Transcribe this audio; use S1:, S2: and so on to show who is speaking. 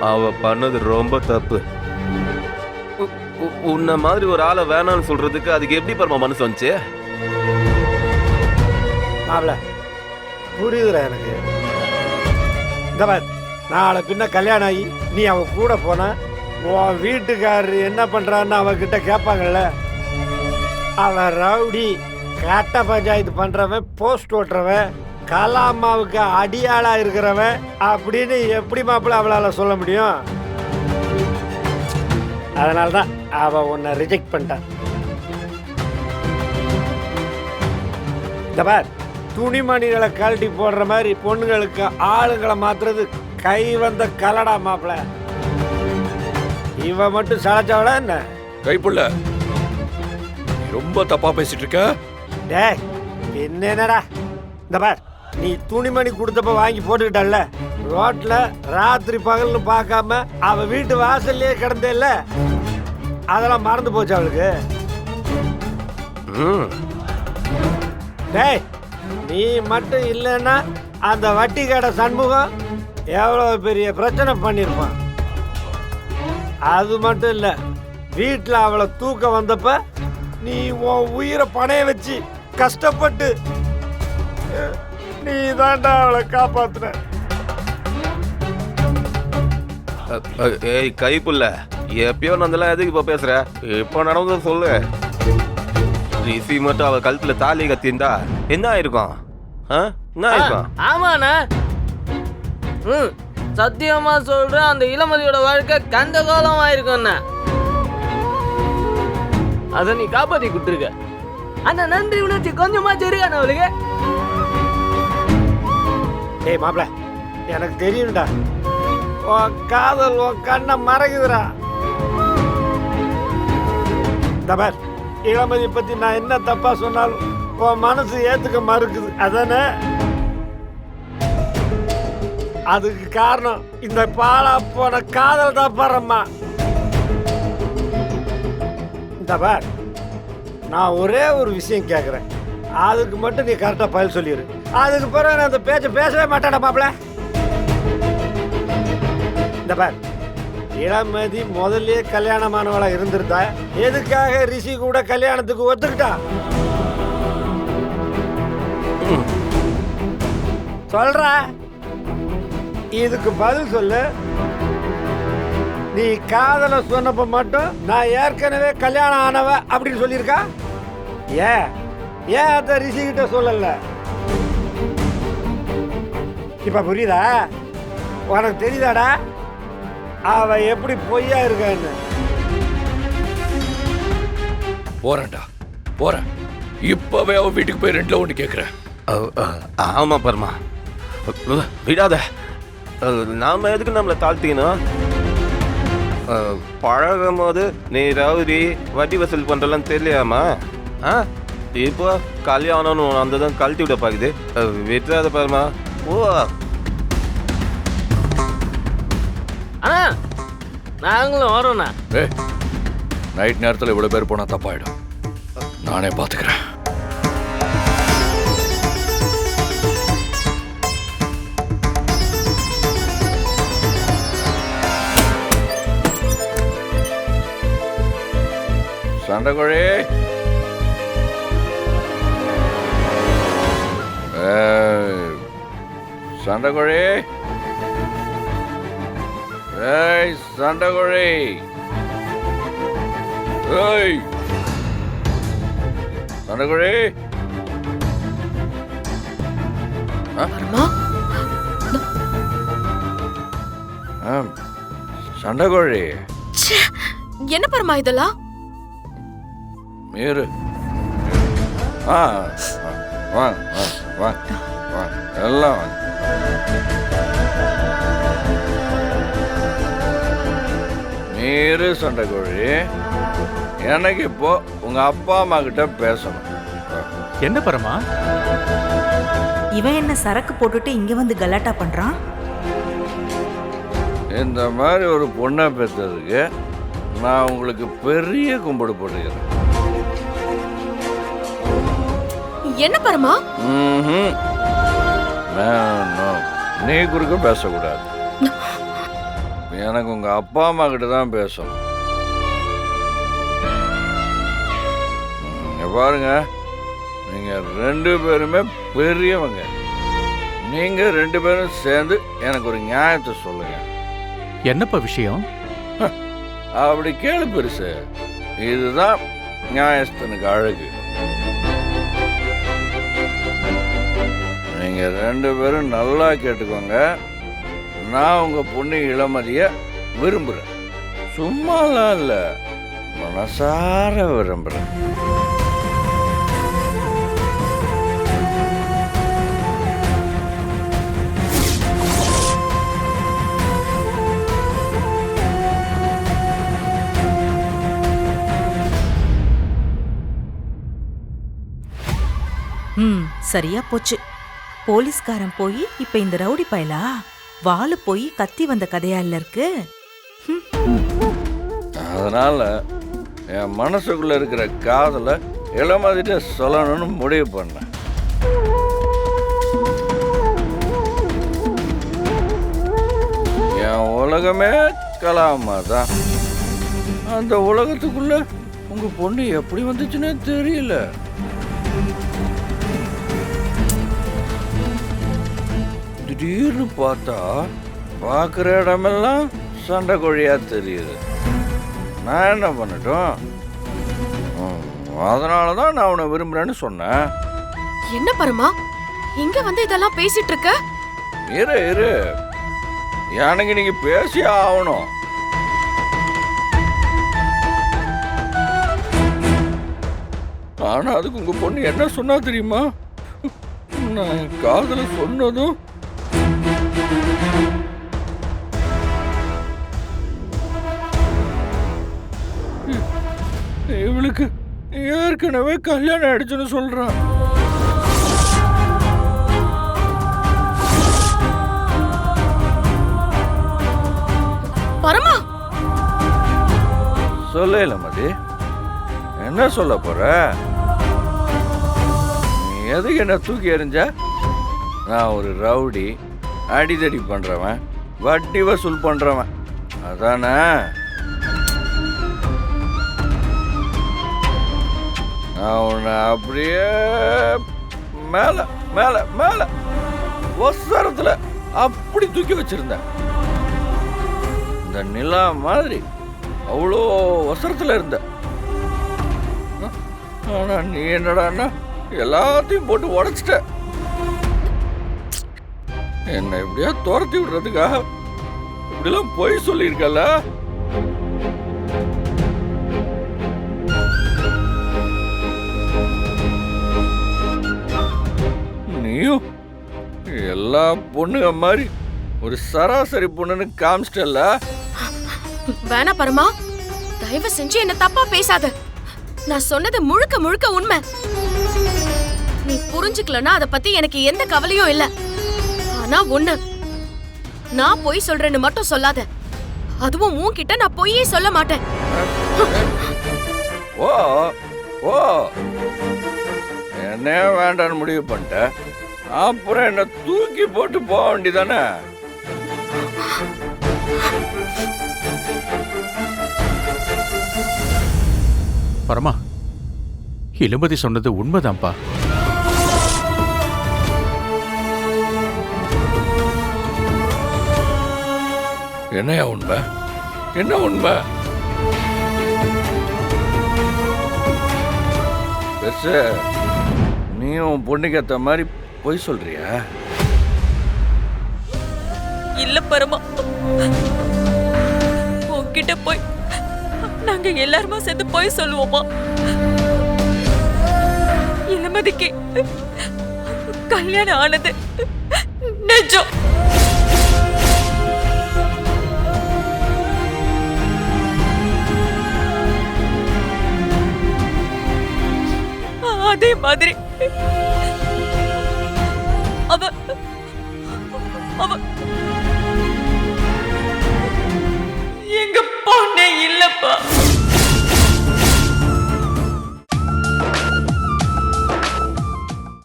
S1: அவ பண்ணது ரொம்ப தப்பு. உன்ன மாதிரி ஒரு ஆளை வேணாம்னு சொல்றதுக்கு அதுக்கு எப்படி பரமா மனசு வந்துச்சு?
S2: மாப்ள புரியுதுடா எனக்கு. இந்த மாதிரி நாளை பின்ன கல்யாணம் ஆகி நீ அவ கூட போன உன் வீட்டுக்காரர் என்ன பண்றான்னு அவகிட்ட கேட்பாங்கல்ல. அவன் ரவுடி, கட்ட பஞ்சாயத்து பண்றவன், போஸ்ட் ஓட்டுறவன், கலாமாவுக்கு அடியாளா இருக்கிறவன் அப்படின்னு எப்படி மாப்பிள்ள அவளால சொல்ல முடியும்? அதனால்தான் அவ உன்னை ரிஜெக்ட் பண்ணிட்டான். இந்த பார், துணிமணிகளை கழட்டி போடுற மாதிரி பொண்ணுங்களுக்கு ஆளுங்களை மாத்துறது கை வந்த கலடா மாப்பிள்ள. இவ மட்டும் சளைச்சவளா என்ன?
S3: கைப்புள்ள ரொம்ப தப்பா பேசிட்டு இருக்க.
S2: டேய் என்னடா, இந்த பார், நீ துணிமணி கொடுத்தப்ப வாங்கி போட்டுக்கிட்டல்ல, ரோட்ல ராத்திரி பகல்னு பார்க்காம அவ வீட்டு வாசல்லே கிடந்தேல்ல, அதெல்லாம் மறந்து போச்சு அவளுக்கு. டேய் நீ மட்டும் இல்லைன்னா அந்த வட்டி கடை சண்முகம் எவ்வளோ பெரிய பிரச்சனை பண்ணியிருப்பான். அது மட்டும் இல்லை, வீட்டில் அவளை தூக்க வந்தப்ப நீ உன் உயிரை பணைய வச்சு கஷ்டப்பட்டு நீ தாண்டா அவளை காப்பாத்துன.
S1: ஏய் கைப்புள்ள, எப்பயோ நந்தெல்லாம் எதுக்கு இப்போ பேசுற? இப்போ நடந்தது சொல்லு. ரிஷி மட்டும் அவ கழுத்துல தாலி கத்திருந்தா என்ன ஆயிருக்கும்? என்ன ஆயிருக்கும்?
S4: ஆமாண்ணா, சத்தியமா சொல்றேன், அந்த இளமதியோட வாழ்க்கை கந்த காலம் ஆயிருக்கும்ண்ணா. அத நீ காப்பாத்தி கொடுத்துருக்க. அந்த நன்றி உணர்ச்சி கொஞ்சமா சரியான அவளுக்கு.
S2: ஏய் மாப்பிள, எனக்கு தெரியும்டா உன் காதல் உன் கண்ணை மறைக்குதுடா. தபார், இளமதி பத்தி நான் என்ன தப்பா சொன்னாலும் உன் மனசு ஏத்துக்க மறுக்குது, அதானே? அதுக்கு காரணம் இந்த பாலா போன காதல் தான் பாரம்மா. இந்த பார், நான் ஒரே ஒரு விஷயம் கேட்குறேன், அதுக்கு மட்டும் நீ கரெக்டாக பதில் சொல்லிடு. அதுக்கு பிறகு நான் அந்த பேச்சை பேசவே மாட்டேடா மாப்பிள. இந்த பார், இளமதி முதல்ல கல்யாணமானவளா இருந்திருந்தா எதுக்காக ரிஷி கூட கல்யாணத்துக்கு ஒத்துக்கிட்டா? சொல்ற, இதுக்கு பதில் சொல்லு. நீ காதல சொன்னப்ப மட்டும் நான் ஏற்கனவே கல்யாணம் ஆனவ அப்படின்னு சொல்லியிருக்கா. ஏன் அத ரிஷி கிட்ட சொல்லல? இப்ப புரியுதா? உனக்கு தெரியுதாடா அவ எப்படி பொய்யா இருக்கான்னு?
S3: போறேன்டா, போறேன். இப்பவே அவ வீட்டுக்கு போய் 2ல 1 கேக்குறேன்.
S1: ஆமா பர்மா, விடாத. நாம எதுக்கு நம்மளை தாழ்த்திக்கணும்? பழகும் போது நீ ரவுடி வட்டி வசூல் பண்றலாம் தெரியலையாமா? இப்போ கல்யாணம்னு அந்த தான் கழட்டி விட பாக்குது. விட்டுறாத பர்மா. ஓ
S4: அண்ணா, நாங்களும் வரோண்ணா.
S3: நைட் நேரத்தில் இவ்வளவு பேர் போனா தப்பாயிடும். நானே பாத்துக்கிறேன். சண்டைக்கோழி, சண்டைக்கோழி, ஏய் சண்டைக்கோழி, ஏய் சண்டைக்கோழி. சண்டைக்கோழி,
S5: என்ன பரமா இதெல்லாம்?
S3: மீறு. வாங்க வாங்க வாங்க, எல்லாம் வாங்க. மீறு சண்டைக்கோழி, எனக்கு இப்போ உங்க அப்பா அம்மா கிட்ட பேசணும்.
S6: என்ன பரமா?
S7: இவன் என்ன சரக்கு போட்டுட்டு இங்க வந்து கலாட்டா பண்றான்?
S3: இந்த மாதிரி ஒரு பொண்ணை பெற்றதுக்கு நான் உங்களுக்கு பெரிய கும்பிடு போட்டுக்கிறேன்.
S5: என்ன பரமா?
S3: நீ குறுக்க பேசக்கூடாது. எனக்கு உங்கள் அப்பா அம்மா கிட்ட தான் பேசணும். இங்க பாருங்க, நீங்கள் 2 பேருமே பெரியவங்க. நீங்கள் 2 பேரும் சேர்ந்து எனக்கு ஒரு நியாயத்தை சொல்லுங்க.
S6: என்னப்பா விஷயம்?
S3: அப்படி கேளு பெருசு. இதுதான் நியாயஸ்தனுக்கு அழகு. நீங்க 2 பேரும் நல்லா கேட்டுக்கோங்க. நான் உங்க பொண்ணு இளமதிய விரும்புறேன். சும்மாலாம் இல்ல, மனசார விரும்புறேன்.
S7: சரியா போச்சு. போலீஸ்காரன் போய் இப்ப இந்த ரவுடி பயலா வாளு போய் கத்தி வந்த கதையா இல்ல இருக்கு.
S3: அதனால என் மனசுக்குள்ள இருக்கிற காதலை இளமதிட்ட சொல்லணும்னு முடிவு பண்ணேன். என் உலகமே கலாமா தான். அந்த உலகத்துக்குள்ள உங்க பொண்ணு எப்படி வந்துச்சுன்னே தெரியல. திடீர்னு பார்த்தா பார்க்குற இடமெல்லாம் சண்டை கோழியா தெரியுது. நான் என்ன பண்ணட்டும்? அதனால தான் நான் உன்னை விரும்புறேன்னு சொன்னேன்.
S5: என்ன பரமா இங்க வந்து இதெல்லாம் பேசிட்டு இருக்க?
S3: இரு, எனக்கு நீங்க பேசி ஆகணும். ஆனா அதுக்கு உங்க பொண்ணு என்ன சொன்னா தெரியுமா? நான் காதல சொன்னதும் இவளுக்கு ஏற்கனவே கல்யாணம் ஆயிடுச்சுன்னு சொல்றான்.
S5: பரமா
S3: சொல்லல மதி, என்ன சொல்ல போற? நீ எதுக்கு என்ன தூக்கி எறிஞ்ச? நான் ஒரு ரவுடி, அடிதடி பண்றவன், வட்டி வசூல் பண்றவன், அதானே? நான் உன்னை அப்படியே மேல மேல மேல ஒசரத்துல அப்படி தூக்கி வச்சிருந்தேன். இந்த நிலா மாதிரி அவ்வளோ ஒசரத்துல இருந்த. ஆனா நீ என்னடான்னா எல்லாத்தையும் போட்டு உடைச்சிட்ட. என்னை எப்படியா துரத்தி விடுறதுக்காக இப்படிலாம் பொய் சொல்லியிருக்கல. நீயும் எல்லா பொண்ணுங்க மாதிரி ஒரு சராசரி பொண்ணுன்னு காமிச்சிட்டல்ல.
S5: வேணா பரமா, தயவு செஞ்சு என்ன தப்பா பேசாத. நான் சொன்னது முழுக்க முழுக்க உண்மை. நீ புரிஞ்சுக்கலனா அத பத்தி எனக்கு எந்த கவலையும் இல்ல. ஆனா ஒண்ணு, நான் பொய் சொல்றேன்னு மட்டும் சொல்லாத. அதுவும் உன்கிட்ட நான் பொய்யே சொல்ல மாட்டேன்.
S3: ஓ ஓ என்ன வேண்டான்னு முடிவு பண்ணிட்ட, அப்புறம் என்ன தூக்கி போட்டு போக வேண்டியதானே?
S6: பரமா, இளமதி சொன்னது உண்மைதான்ப்பா.
S3: என்னையா உண்மை? என்ன உண்மை? பெருசு, நீயும் பொண்ணுக்கு ஏத்த மாதிரி பொய் சொல்றியா?
S8: இல்ல பரமா, உன்கிட்ட போய் நாங்க எல்லாருமா சேர்ந்து போய் சொல்லுவோமா? இளமதிக்கு கல்யாணம் ஆனது நிஜம். அதே மாதிரி அவ